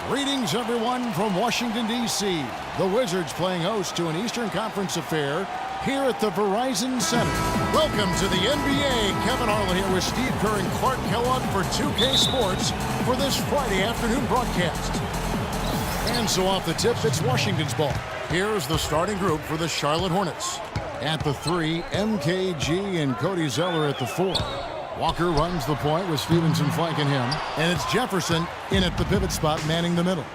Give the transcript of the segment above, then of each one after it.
Greetings, everyone, from Washington, D.C. The Wizards playing host to an Eastern Conference affair here at the Verizon Center. Welcome to the NBA. Kevin Harlan here with Steve Kerr and Clark Kellogg for 2K Sports for this Friday afternoon broadcast. And so off the tip, it's Washington's ball. Here's the starting group for the Charlotte Hornets. At the 3, MKG and Cody Zeller at the 4. Walker runs the point with Stevenson flanking him. And it's Jefferson in at the pivot spot, manning the middle.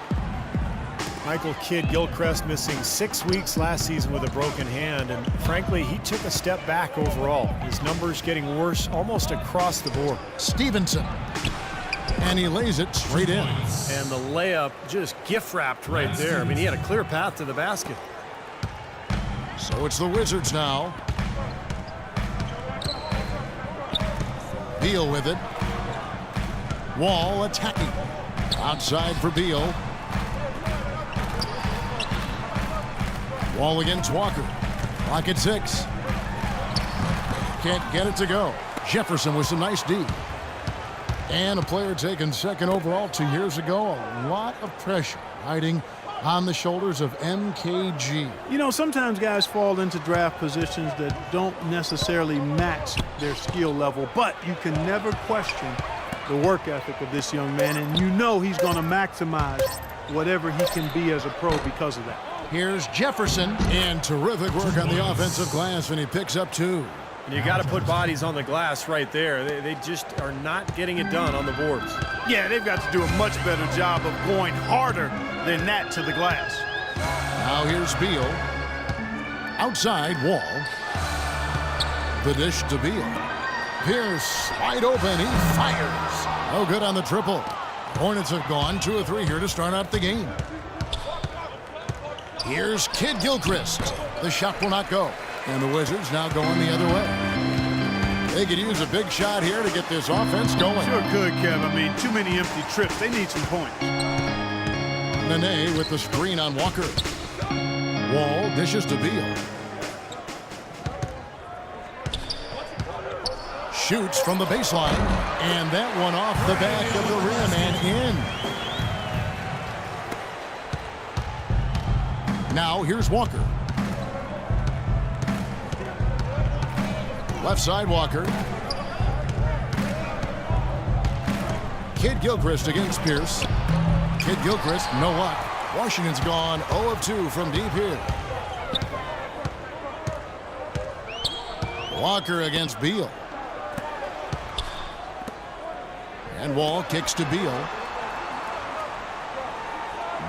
Michael Kidd-Gilchrist missing 6 weeks last season with a broken hand, and frankly, he took a step back overall. His numbers getting worse almost across the board. Stevenson. And he lays it straight in. And the layup just gift-wrapped right there. I mean, he had a clear path to the basket. So it's the Wizards now. Beal with it. Wall attacking. Outside for Beal. Wall against Walker. Clock at 6. Can't get it to go. Jefferson with some nice D. And a player taken second overall 2 years ago. A lot of pressure riding on the shoulders of MKG. You know, sometimes guys fall into draft positions that don't necessarily match their skill level, but you can never question the work ethic of this young man, and you know he's going to maximize whatever he can be as a pro because of that. Here's Jefferson, and terrific work on the offensive glass, and he picks up 2. And you got to put bodies on the glass right there. They just are not getting it done on the boards. Yeah, they've got to do a much better job of going harder than that to the glass. Now here's Beal. Outside, Wall. The dish to Beal. Pierce, wide open, he fires. No good on the triple. Hornets have gone 2 of 3 here to start out the game. Here's Kidd-Gilchrist. The shot will not go. And the Wizards now going the other way. They could use a big shot here to get this offense going. Sure could, Kev. I mean, too many empty trips. They need some points. Nene with the screen on Walker. Wall dishes to Beal. Shoots from the baseline. And that one off the back of the rim and in. Now here's Walker. Left side, Walker. Kidd-Gilchrist against Pierce. Kidd-Gilchrist, no luck. Washington's gone 0 of 2 from deep here. Walker against Beal. And Wall kicks to Beal.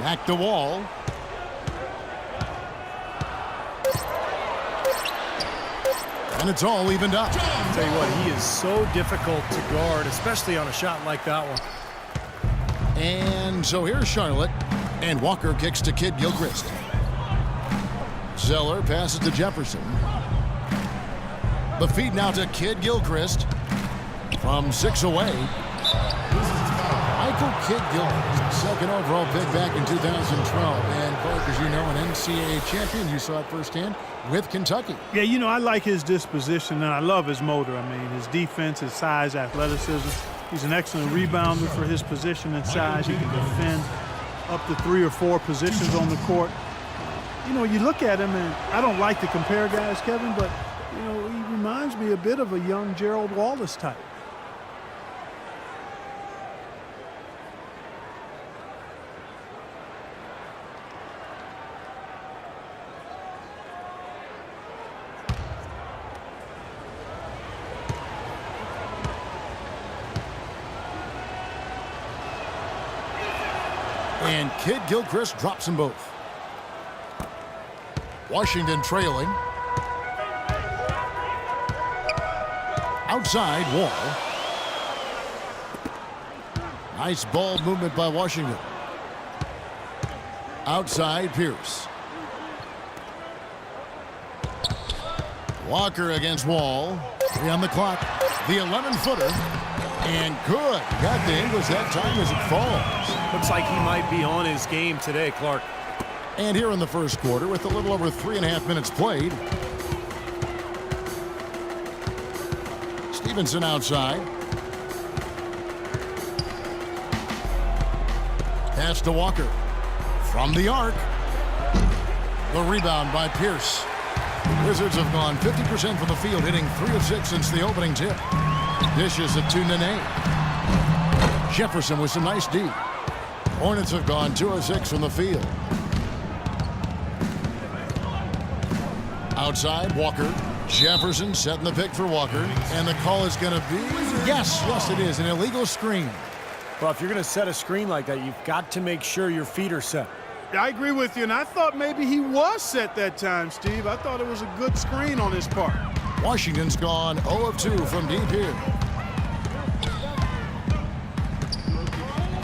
Back to Wall. And it's all evened up. I'll tell you what, he is so difficult to guard, especially on a shot like that one. And so here's Charlotte. And Walker kicks to Kidd-Gilchrist. Zeller passes to Jefferson. The feed now to Kidd-Gilchrist. From 6 away. Michael Kidd-Gilchrist, second overall pick back in 2012. And Clark, as you know, an NCAA champion. You saw it firsthand with Kentucky. Yeah, you know, I like his disposition, and I love his motor. I mean, his defense, his size, athleticism. He's an excellent rebounder for his position and size. He can defend up to 3 or 4 positions on the court. You know, you look at him, and I don't like to compare guys, Kevin, but, you know, he reminds me a bit of a young Gerald Wallace type. And Kidd-Gilchrist drops them both. Washington trailing. Outside, Wall. Nice ball movement by Washington. Outside, Pierce. Walker against Wall. 3 on the clock. The 11-footer. And good. Got the English that time as it falls. Looks like he might be on his game today, Clark. And here in the first quarter, with a little over 3.5 minutes played. Stevenson outside. Pass to Walker. From the arc. The rebound by Pierce. Wizards have gone 50% from the field, hitting 3 of 6 since the opening tip. Dishes it to Nene. Jefferson with some nice D. Hornets have gone 2 of 6 from the field. Outside, Walker. Jefferson setting the pick for Walker. And the call is going to be, yes, it is, an illegal screen. Well, if you're going to set a screen like that, you've got to make sure your feet are set. I agree with you, and I thought maybe he was set that time, Steve. I thought it was a good screen on his part. Washington's gone 0 of 2 from deep here.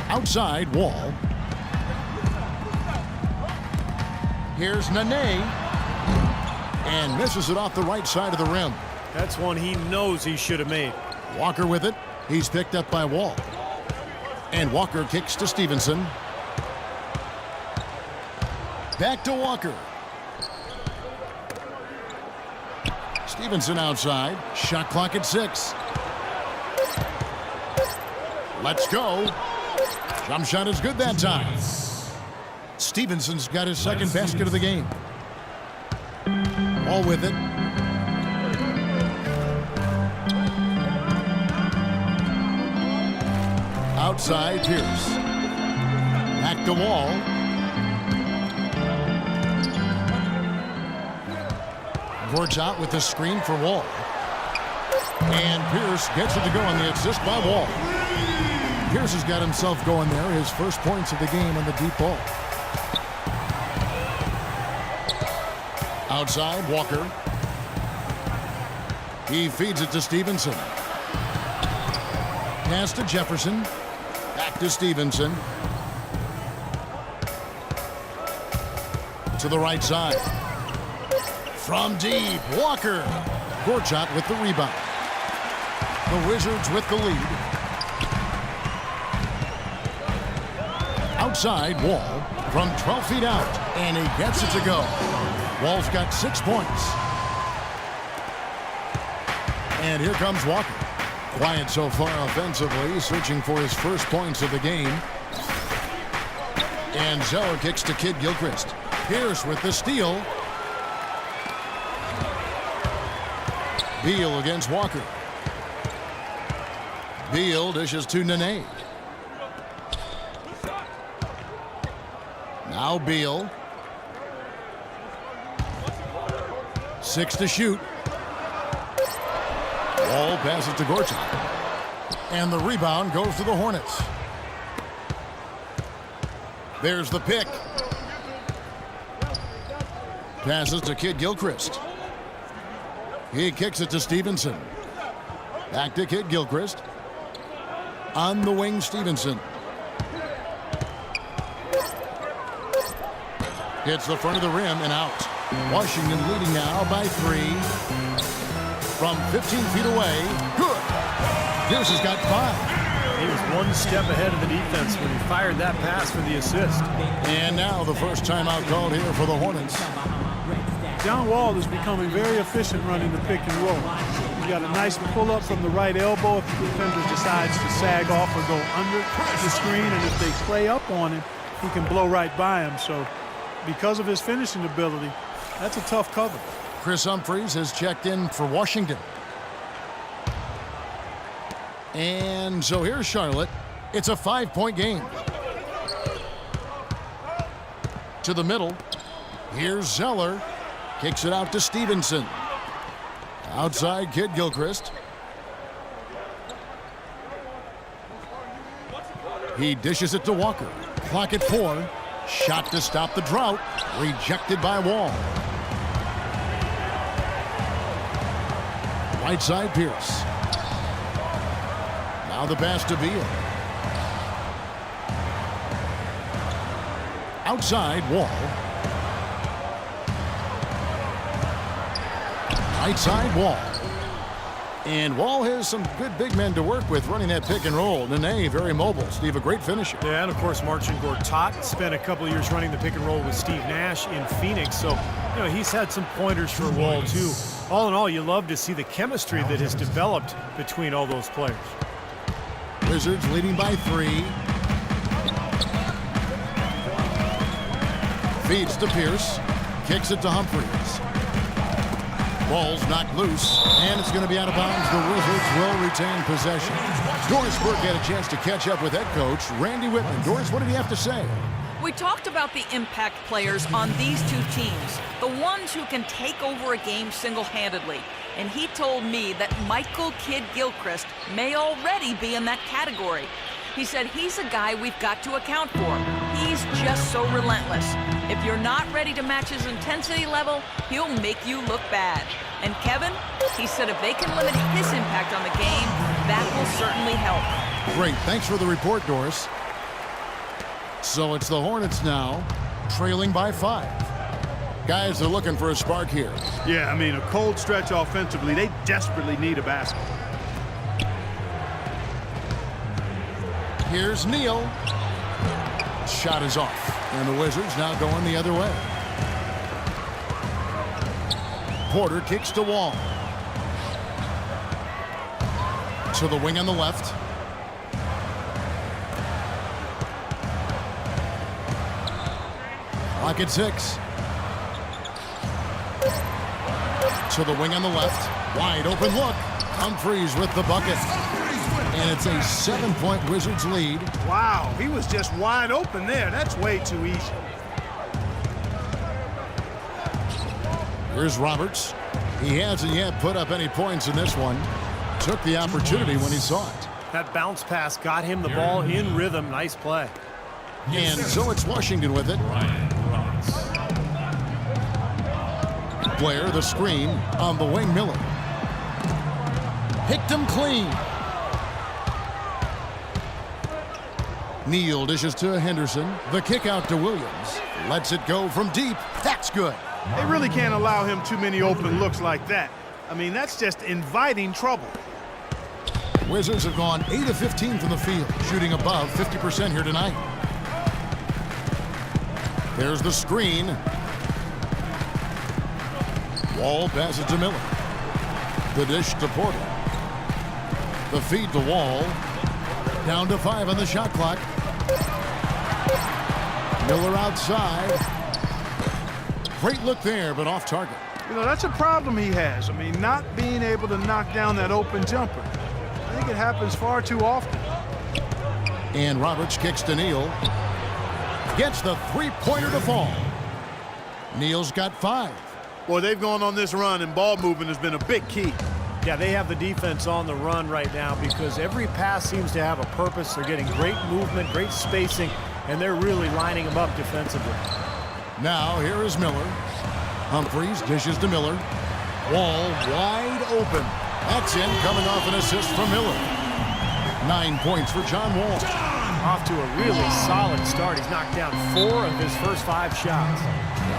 Outside, Wall. Here's Nene. And misses it off the right side of the rim. That's one he knows he should have made. Walker with it. He's picked up by Wall. And Walker kicks to Stevenson. Back to Walker. Stevenson outside. Shot clock at 6. Let's go. Jump shot is good that time. Stevenson's got his second basket of the game. All with it. Outside, Pierce. Back to Wall. Gorge out with the screen for Wall. And Pierce gets it to go on the assist by Wall. Pierce has got himself going there. His first points of the game on the deep ball. Outside, Walker. He feeds it to Stevenson. Pass to Jefferson. Back to Stevenson. To the right side. From deep, Walker. Gorchot with the rebound. The Wizards with the lead. Outside, Wall from 12 feet out. And he gets it to go. Wall's got 6 points. And here comes Walker. Quiet so far offensively, searching for his first points of the game. And Zeller kicks to Kid Gilchrist. Pierce with the steal. Beal against Walker. Beal dishes to Nene. Now Beal. 6 to shoot. Wall passes to Gorchak. And the rebound goes to the Hornets. There's the pick. Passes to Kid Gilchrist. He kicks it to Stevenson. Back to Kid Gilchrist. On the wing, Stevenson. Hits the front of the rim and out. Washington leading now by 3. From 15 feet away. Good. Pierce has got 5. He was one step ahead of the defense when he fired that pass for the assist. And now the first timeout called here for the Hornets. John Wall is becoming very efficient running the pick and roll. He's got a nice pull-up from the right elbow if the defender decides to sag off or go under the screen. And if they play up on him, he can blow right by him. So because of his finishing ability, that's a tough cover. Chris Humphries has checked in for Washington. And so here's Charlotte. It's a 5-point game. To the middle. Here's Zeller. Kicks it out to Stevenson. Outside, Kid Gilchrist. He dishes it to Walker. Clock at 4. Shot to stop the drought. Rejected by Wall. Right side, Pierce. Now the pass to Beal. Outside, Wall. Right side, Wall. And Wall has some good big men to work with running that pick and roll. Nene, very mobile. Steve, a great finisher. Yeah, and of course, Marcin Gortat spent a couple of years running the pick and roll with Steve Nash in Phoenix. So, you know, he's had some pointers for Wall, too. All in all, you love to see the chemistry that has developed between all those players. Wizards leading by 3. Feeds to Pierce. Kicks it to Humphries. Ball's knocked loose, and it's going to be out of bounds. The Wizards will retain possession. Doris Burke had a chance to catch up with head coach Randy Whitman. Doris, what did he have to say? We talked about the impact players on these two teams, the ones who can take over a game single-handedly. And he told me that Michael Kidd-Gilchrist may already be in that category. He said he's a guy we've got to account for. He's just so relentless. If you're not ready to match his intensity level, he'll make you look bad. And Kevin, he said if they can limit his impact on the game, that will certainly help. Great. Thanks for the report, Doris. So it's the Hornets now, trailing by 5. Guys are looking for a spark here. Yeah, I mean, a cold stretch offensively. They desperately need a basket. Here's Neal. Shot is off. And the Wizards now going the other way. Porter kicks to Wall. To the wing on the left. Clock at 6. To the wing on the left. Wide open look. Humphries with the bucket. And it's a 7-point Wizards lead. Wow, he was just wide open there. That's way too easy. Here's Roberts. He hasn't yet put up any points in this one. Took the opportunity when he saw it. That bounce pass got him the ball in rhythm. Nice play. And so it's Washington with it. Blair, the screen on the wing. Miller. Picked him clean. Neal dishes to Henderson. The kick out to Williams. Lets it go from deep. That's good. They really can't allow him too many open looks like that. I mean, that's just inviting trouble. Wizards have gone 8 of 15 from the field, shooting above 50% here tonight. There's the screen. Wall passes to Miller. The dish to Porter. The feed to Wall. Down to 5 on the shot clock. Miller outside. Great look there, but off target. You know, that's a problem he has. I mean, not being able to knock down that open jumper. I think it happens far too often. And Roberts kicks to Neal. Gets the three-pointer to fall. Neal's got 5. Boy, they've gone on this run, and ball movement has been a big key. Yeah, they have the defense on the run right now because every pass seems to have a purpose. They're getting great movement, great spacing, and they're really lining them up defensively. Now here is Miller. Humphries dishes to Miller. Wall wide open. That's in, coming off an assist from Miller. 9 points for John Wall. Off to a really solid start. He's knocked down 4 of his first 5 shots.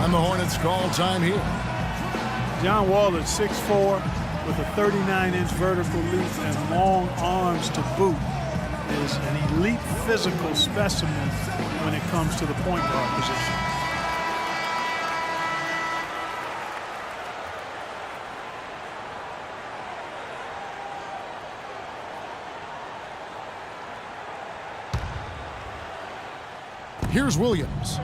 And the Hornets call time here. John Wall at 6'4", with a 39-inch vertical leap and long arms to boot, is an elite physical specimen when it comes to the point guard position. Here's Williams.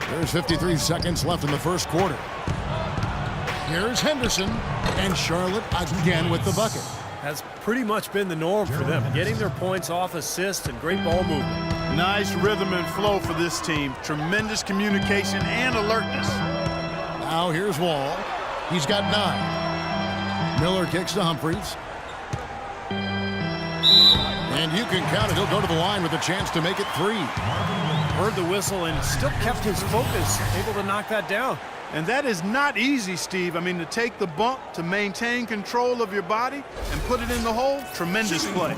There's 53 seconds left in the first quarter. Here's Henderson, and Charlotte again with the bucket. Has pretty much been the norm for them, getting their points off assists and great ball movement. Nice rhythm and flow for this team. Tremendous communication and alertness. Now here's Wall. He's got 9. Miller kicks to Humphries. And you can count it. He'll go to the line with a chance to make it 3. Heard the whistle and still kept his focus, able to knock that down. And that is not easy, Steve. I mean, to take the bump, to maintain control of your body, and put it in the hole, tremendous play.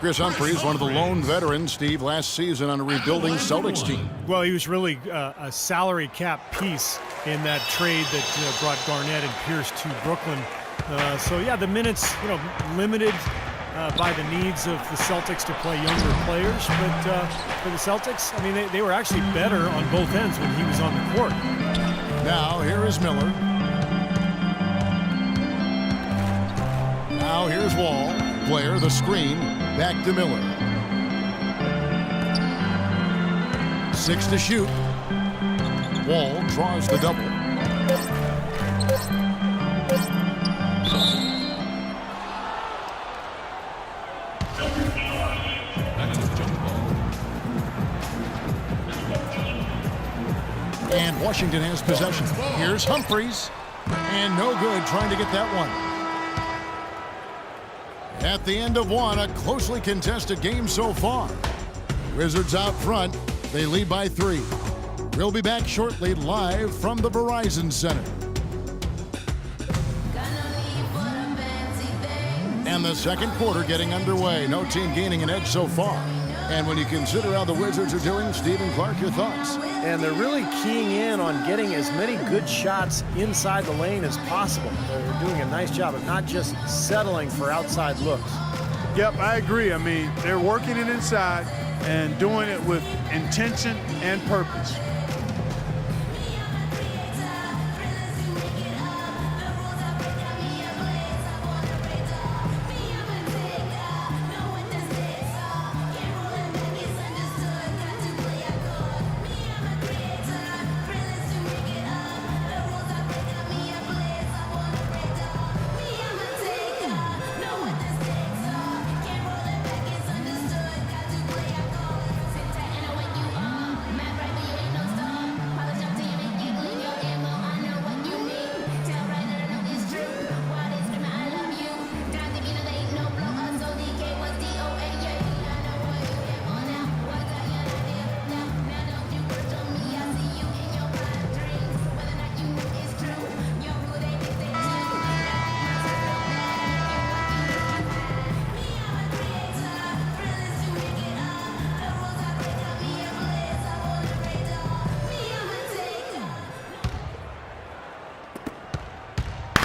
Chris Humphries, one of the lone veterans, Steve, last season on a rebuilding Celtics team. Well, he was really a salary cap piece in that trade that brought Garnett and Pierce to Brooklyn. So, yeah, the minutes, limited by the needs of the Celtics to play younger players. But for the Celtics, I mean, they were actually better on both ends when he was on the court. Now here is Miller. Now here's Wall. Blair, the screen. Back to Miller. 6 to shoot. Wall draws the double. And Washington has possession. Here's Humphries. And no good trying to get that one. At the end of one, a closely contested game so far. Wizards out front. They lead by 3. We'll be back shortly live from the Verizon Center. And the second quarter getting underway. No team gaining an edge so far. And when you consider how the Wizards are doing, Stephen Clark, your thoughts? And they're really keying in on getting as many good shots inside the lane as possible. They're doing a nice job of not just settling for outside looks. Yep, I agree. I mean, they're working it inside and doing it with intention and purpose.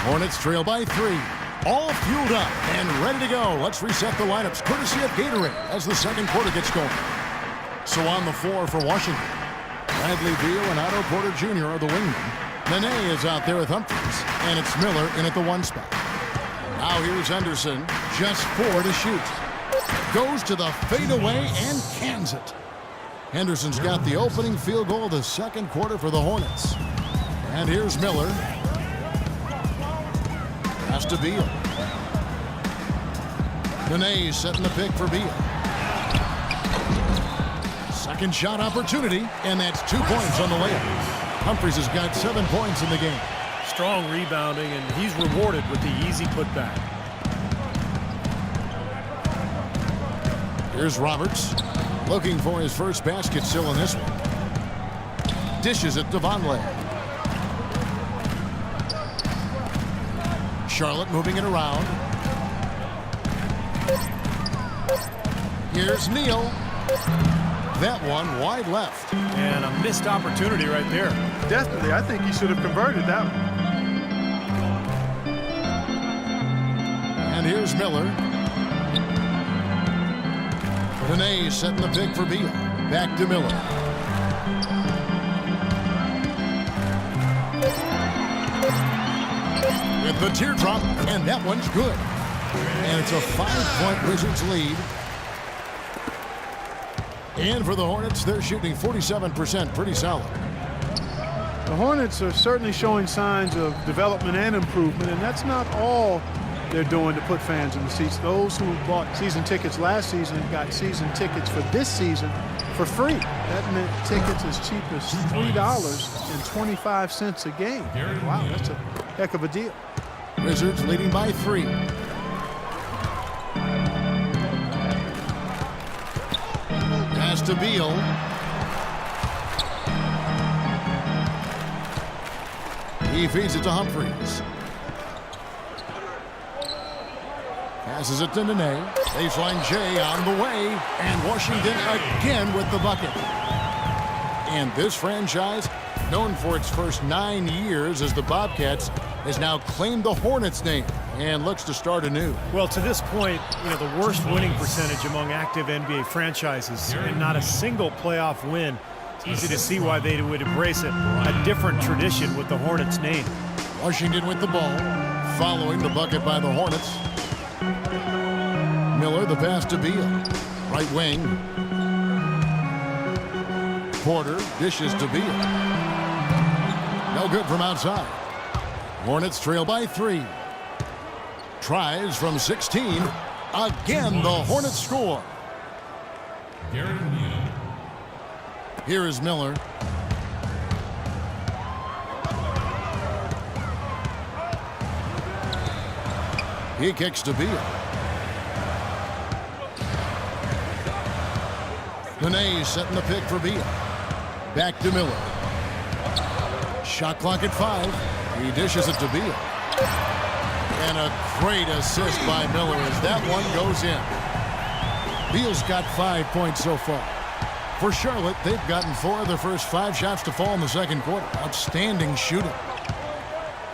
Hornets trail by 3. All fueled up and ready to go. Let's reset the lineups courtesy of Gatorade as the second quarter gets going. So on the floor for Washington, Bradley Beal and Otto Porter Jr. are the wingmen. Nene is out there with Humphries, and it's Miller in at the 1 spot. Now here's Henderson, just 4 to shoot. Goes to the fadeaway and cans it. Henderson's got the opening field goal of the second quarter for the Hornets. And here's Miller. Pass to Beal. Nene setting the pick for Beal. Second shot opportunity, and that's 2 points on the layup. Humphries has got 7 points in the game. Strong rebounding, and he's rewarded with the easy putback. Here's Roberts, looking for his first basket still in this one. Dishes it to Vonleh. Charlotte moving it around. Here's Neal. That one wide left. And a missed opportunity right there. Definitely. I think he should have converted that one. And here's Miller. Nene setting the pick for Beal. Back to Miller. With the teardrop, and that one's good. And it's a 5-point Wizards lead. And for the Hornets, they're shooting 47%, pretty solid. The Hornets are certainly showing signs of development and improvement, and that's not all they're doing to put fans in the seats. Those who bought season tickets last season got season tickets for this season for free. That meant tickets as cheap as $3.25 a game. Wow, that's a heck of a deal. Wizards leading by 3. Pass to Beal. He feeds it to Humphries. Passes it to Nene. Baseline J on the way. And Washington again with the bucket. And this franchise, known for its first 9 years as the Bobcats, has now claimed the Hornets name and looks to start anew. Well, to this point, the worst winning percentage among active NBA franchises, and not a single playoff win. It's easy to see why they would embrace it. A different tradition with the Hornets name. Washington with the ball, following the bucket by the Hornets. Miller, the pass to Beal. Right wing. Porter dishes to Beal. No good from outside. Hornets trail by 3. Tries from 16. Again, the Hornets score. Here is Miller. He kicks to Beal. Nene setting the pick for Beal. Back to Miller. Shot clock at 5. He dishes it to Beal. And a great assist by Miller as that one goes in. Beal's got 5 points so far. For Charlotte, they've gotten 4 of their first 5 shots to fall in the second quarter. Outstanding shooting.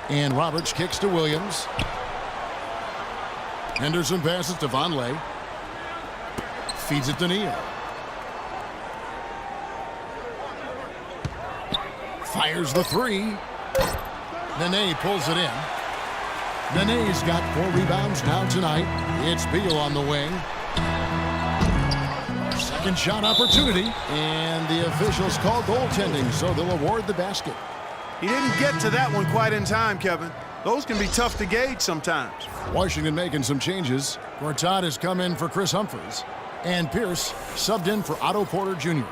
And Roberts kicks to Williams. Henderson passes to Vonleh. Feeds it to Neal. Fires the 3. Nene pulls it in. Nene's got 4 rebounds now tonight. It's Beal on the wing. Second shot opportunity. And the officials call goaltending, so they'll award the basket. He didn't get to that one quite in time, Kevin. Those can be tough to gauge sometimes. Washington making some changes. Gortat has come in for Chris Humphries. And Pierce subbed in for Otto Porter Jr.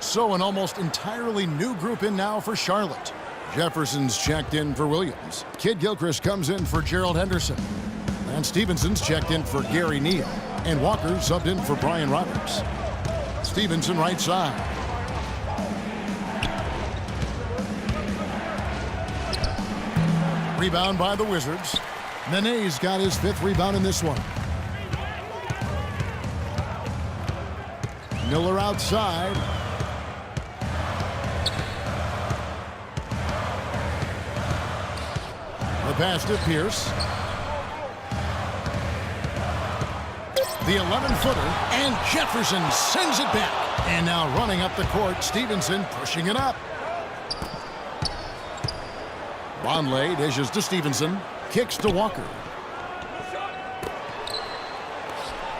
So an almost entirely new group in now for Charlotte. Jefferson's checked in for Williams. Kid Gilchrist comes in for Gerald Henderson. And Stevenson's checked in for Gary Neal. And Walker subbed in for Brian Roberts. Stevenson right side. Rebound by the Wizards. Nene's got his 5th rebound in this one. Miller outside. The pass to Pierce. The 11-footer, and Jefferson sends it back. And now running up the court, Stevenson pushing it up. Vonleh dishes to Stevenson. Kicks to Walker.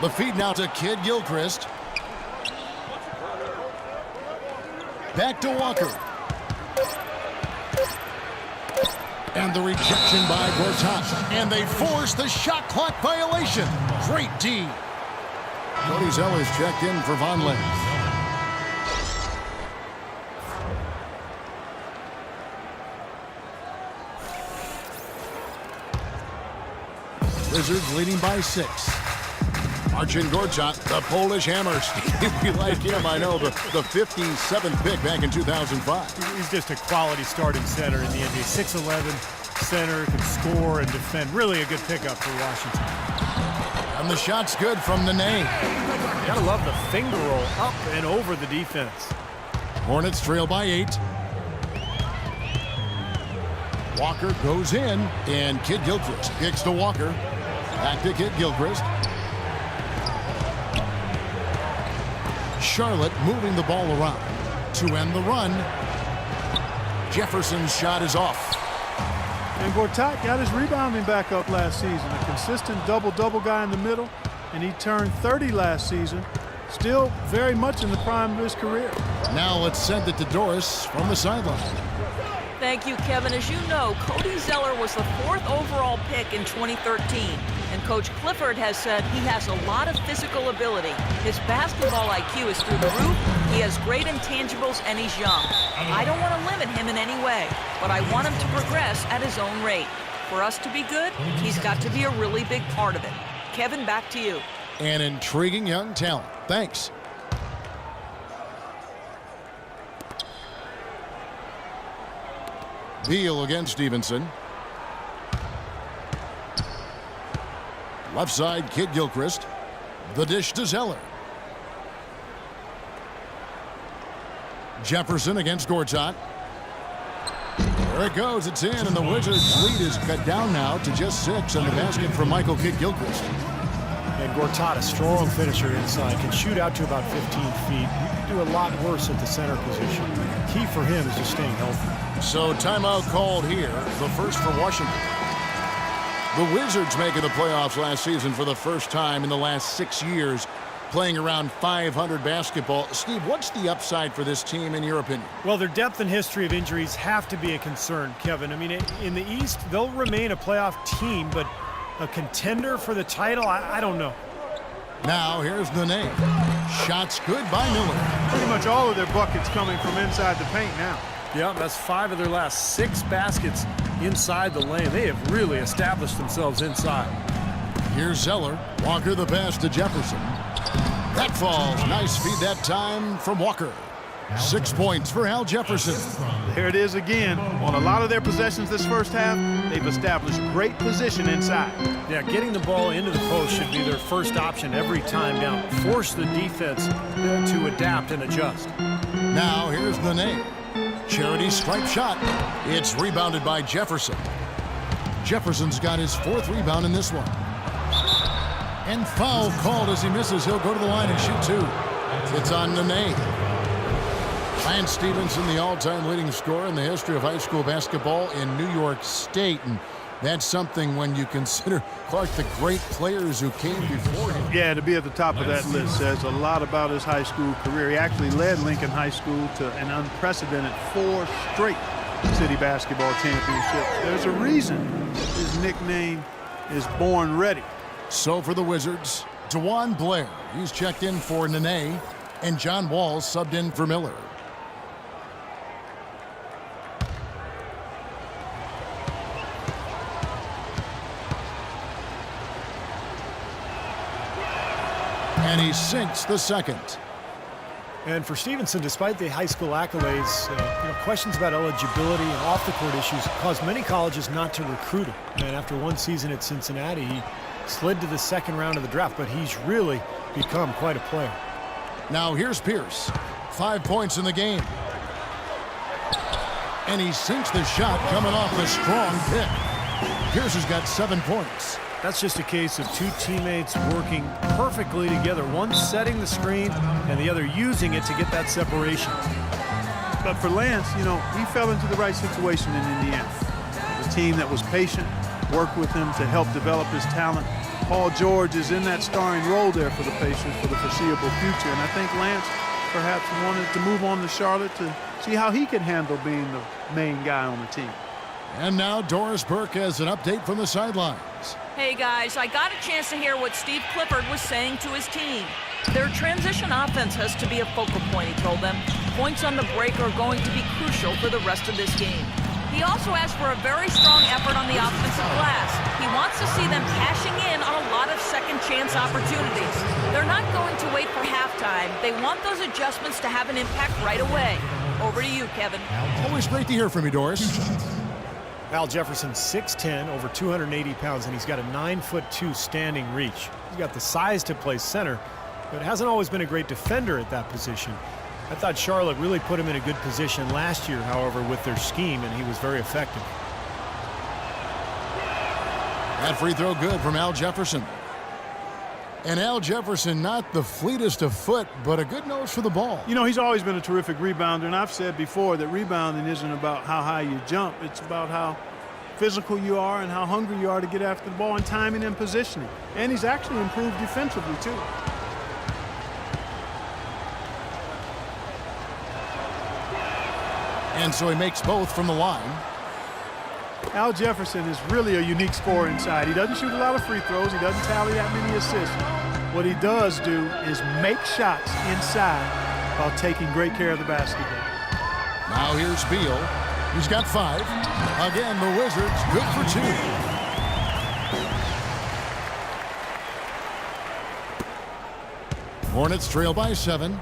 The feed now to Kid Gilchrist. Back to Walker. And the rejection by Gortat. And they force the shot clock violation. Great D. Cody Zeller's checked in for Vonleh. Wizards leading by 6. Marcin Gortat, the Polish hammer. We like him, I know, the 57th pick back in 2005. He's just a quality starting center in the NBA. 6'11", center, can score and defend. Really a good pickup for Washington. And the shot's good from Nene. Gotta love the finger roll up and over the defense. Hornets trail by 8. Walker goes in, and Kid Gilchrist kicks to Walker. Back to Kid Gilchrist. Charlotte moving the ball around to end the run. Jefferson's shot is off. And Gortat got his rebounding back up last season. A consistent double-double guy in the middle, and he turned 30 last season. Still very much in the prime of his career. Now let's send it to Doris from the sideline. Thank you, Kevin. As you know, Cody Zeller was the 4th overall pick in 2013. And Coach Clifford has said he has a lot of physical ability. His basketball IQ is through the roof. He has great intangibles, and he's young. I don't want to limit him in any way, but I want him to progress at his own rate. For us to be good, he's got to be a really big part of it. Kevin, back to you. An intriguing young talent. Thanks. Beal against Stevenson. Left side, Kid Gilchrist. The dish to Zeller. Jefferson against Gortat. There it goes, it's in, and the Wizards' lead is cut down now to just 6 on the basket from Michael Kid Gilchrist. And Gortat, a strong finisher inside, can shoot out to about 15 feet. He can do a lot worse at the center position. Key for him is just staying healthy. So timeout called here, the first for Washington. The Wizards making the playoffs last season for the first time in the last 6 years. playing around 500 basketball. Steve, what's the upside for this team in your opinion? Well, their depth and history of injuries have to be a concern, Kevin. I mean, in the East, they'll remain a playoff team, but a contender for the title, I don't know. Now here's the name. Shots good by Miller. Pretty much all of their buckets coming from inside the paint now. Yeah, that's 5 of their last 6 baskets inside the lane. They have really established themselves inside. Here's Zeller. Walker the pass to Jefferson. That falls. Nice feed that time from Walker. 6 points for Al Jefferson. There it is again. On a lot of their possessions this first half, they've established great position inside. Yeah, getting the ball into the post should be their first option every time down. Force the defense to adapt and adjust. Now here's the name. Charity stripe shot. It's rebounded by Jefferson. Jefferson's got his 4th rebound in this one. And foul called as he misses. He'll go to the line and shoot 2. It's on Nene. Lance Stevenson, the all-time leading scorer in the history of high school basketball in New York State. And that's something when you consider, Clark, the great players who came before him. Yeah, to be at the top of that list says a lot about his high school career. He actually led Lincoln High School to an unprecedented 4 straight city basketball championships. There's a reason his nickname is Born Ready. So for the Wizards, DeJuan Blair. He's checked in for Nene, and John Wall subbed in for Miller. And he sinks the second. And for Stevenson, despite the high school accolades, questions about eligibility and off-the-court issues caused many colleges not to recruit him. And after one season at Cincinnati, he slid to the 2nd round of the draft, but he's really become quite a player. Now here's Pierce. 5 points in the game. And he sinks the shot coming off the strong pick. Pierce has got 7 points. That's just a case of 2 teammates working perfectly together, one setting the screen and the other using it to get that separation. But for Lance, he fell into the right situation in Indiana. A team that was patient, worked with him to help develop his talent. Paul George is in that starring role there for the Pacers for the foreseeable future. And I think Lance perhaps wanted to move on to Charlotte to see how he could handle being the main guy on the team. And now Doris Burke has an update from the sidelines. Hey guys, I got a chance to hear what Steve Clifford was saying to his team. Their transition offense has to be a focal point, he told them. Points on the break are going to be crucial for the rest of this game. He also asked for a very strong effort on the offensive glass. He wants to see them cashing in on a lot of second chance opportunities. They're not going to wait for halftime. They want those adjustments to have an impact right away. Over to you, Kevin. Always great to hear from you, Doris. Al Jefferson, 6'10", over 280 pounds, and he's got a 9'2" standing reach. He's got the size to play center, but hasn't always been a great defender at that position. I thought Charlotte really put him in a good position last year, however, with their scheme, and he was very effective. That free throw good from Al Jefferson. And Al Jefferson, not the fleetest of foot, but a good nose for the ball. He's always been a terrific rebounder, and I've said before that rebounding isn't about how high you jump. It's about how physical you are and how hungry you are to get after the ball and timing and positioning. And he's actually improved defensively, too. And so he makes both from the line. Al Jefferson is really a unique scorer inside. He doesn't shoot a lot of free throws. He doesn't tally that many assists. What he does do is make shots inside while taking great care of the basketball. Now here's Beal. He's got 5. Again, the Wizards good for 2. Hornets trail by 7.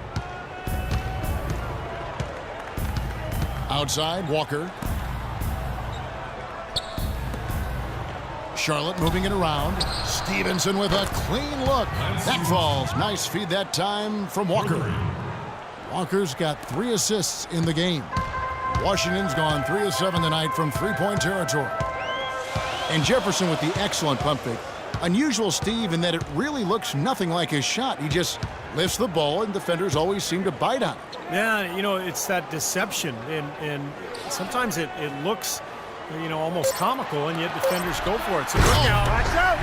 Outside, Walker. Charlotte moving it around. Stevenson with a clean look. That falls. Nice feed that time from Walker. Walker's got 3 assists in the game. Washington's gone 3 of 7 tonight from three-point territory. And Jefferson with the excellent pump fake. Unusual, Steve, in that it really looks nothing like his shot. He just lifts the ball, and defenders always seem to bite on it. Yeah, it's that deception, and sometimes it looks, almost comical, and yet defenders go for it. So look out. Watch out.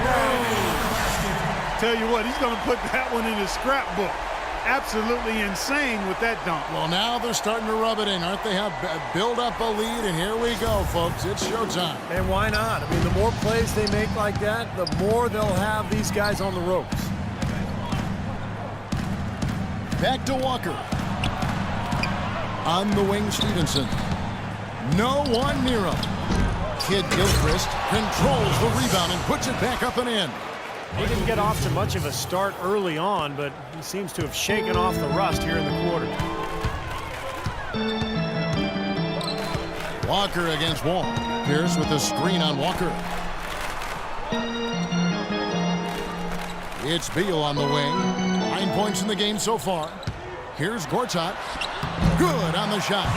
Tell you what, he's going to put that one in his scrapbook. Absolutely insane with that dunk. Well, now they're starting to rub it in, aren't they? Have build up a lead, and here we go, folks. It's showtime. And why not? I mean, the more plays they make like that, the more they'll have these guys on the ropes. Back to Walker. On the wing, Stevenson. No one near him. Kid Gilchrist controls the rebound and puts it back up and in. He didn't get off to much of a start early on, but he seems to have shaken off the rust here in the quarter. Walker against Wall. Pierce with the screen on Walker. It's Beal on the wing. 9 points in the game so far. Here's Gortat. Good on the shot.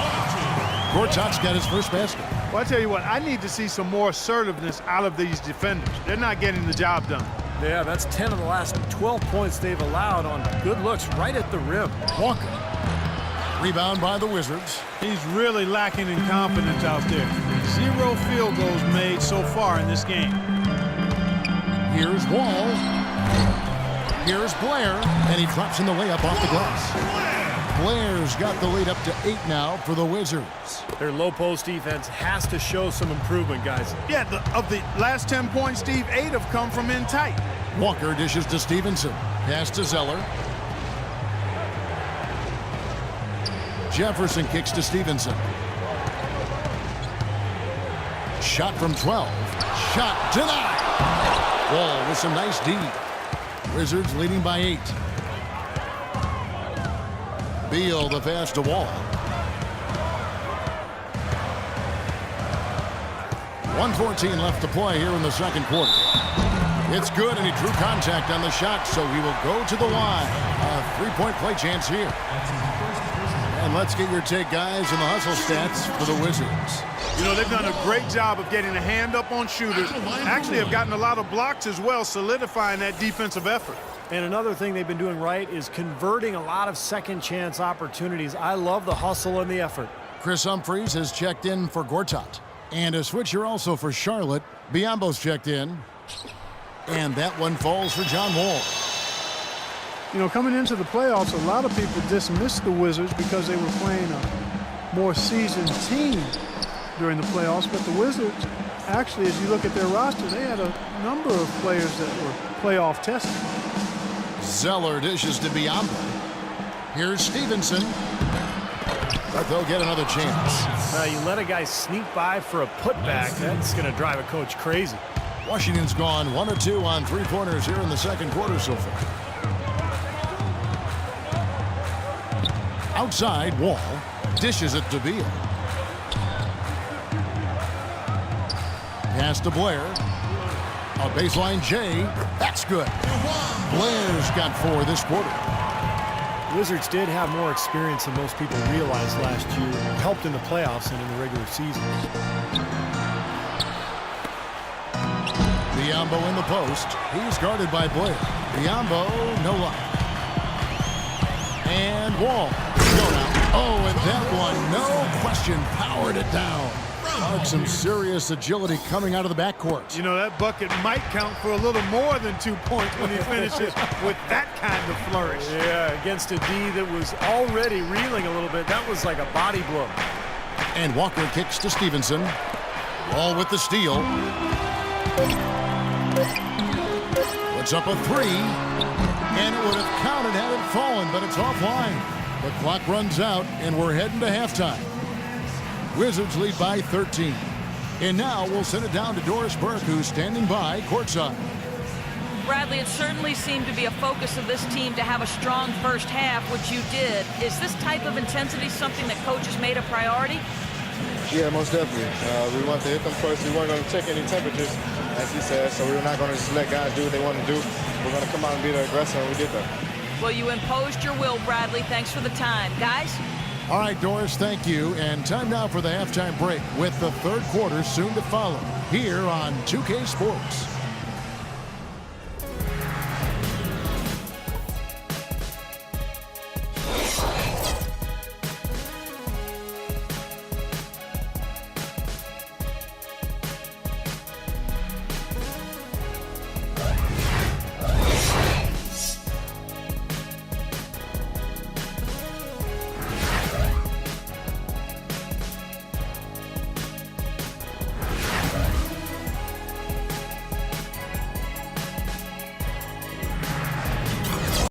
Gortat's got his first basket. Well, I tell you what, I need to see some more assertiveness out of these defenders. They're not getting the job done. Yeah, that's 10 of the last 12 points they've allowed on good looks right at the rim. Walker. Rebound by the Wizards. He's really lacking in confidence out there. 0 field goals made so far in this game. Here's Wall. Here's Blair, and he drops in the layup off the glass. Blair's got the lead up to 8 now for the Wizards. Their low post defense has to show some improvement, guys. Yeah, of the last 10 points, Steve, 8 have come from in tight. Walker dishes to Stevenson. Pass to Zeller. Jefferson kicks to Stevenson. Shot from 12. Shot denied. Wall with some nice D. Wizards leading by 8. Beal the pass to Wall. 1:14 left to play here in the second quarter. It's good, and he drew contact on the shot, so he will go to the line. A 3-point play chance here. And let's get your take, guys, on the hustle stats for the Wizards. You know, they've done a great job of getting a hand up on shooters. Actually have gotten a lot of blocks as well, solidifying that defensive effort. And another thing they've been doing right is converting a lot of second chance opportunities. I love the hustle and the effort. Chris Humphries has checked in for Gortat. And a switcher also for Charlotte. Biombo's checked in. And that one falls for John Wall. You know, coming into the playoffs, a lot of people dismissed the Wizards because they were playing a more seasoned team during the playoffs. But the Wizards, actually, as you look at their roster, they had a number of players that were playoff tested. Zeller dishes to Biombo. Here's Stevenson. But they'll get another chance. You let a guy sneak by for a putback, that's going to drive a coach crazy. Washington's gone 1 of 2 on 3-pointers here in the second quarter so far. Outside, Wall dishes it to Beal. Pass to Blair. A baseline J. That's good. Blair's got 4 this quarter. Wizards did have more experience than most people realized last year. Helped in the playoffs and in the regular season. Biombo in the post. He's guarded by Blair. Biombo, no luck. And Wall. Oh, and that one, no question, powered it down. Some serious agility coming out of the backcourt. You know, that bucket might count for a little more than 2 points when he finishes with that kind of flourish. Yeah, against a D that was already reeling a little bit. That was like a body blow. And Walker kicks to Stevenson. Wall with the steal. Puts up a 3. And it would have counted had it fallen, but it's offline. The clock runs out, and we're heading to halftime. Wizards lead by 13. And now we'll send it down to Doris Burke, who's standing by courtside. Bradley, it certainly seemed to be a focus of this team to have a strong first half, which you did. Is this type of intensity something that coaches made a priority? Yeah, most definitely. We want to hit them first. We weren't going to check any temperatures, as he said, so we were not going to just let guys do what they want to do. We're going to come out and be the aggressor, and we did that. Well, you imposed your will, Bradley. Thanks for the time. Guys? All right, Doris, thank you. And time now for the halftime break with the third quarter soon to follow here on 2K Sports.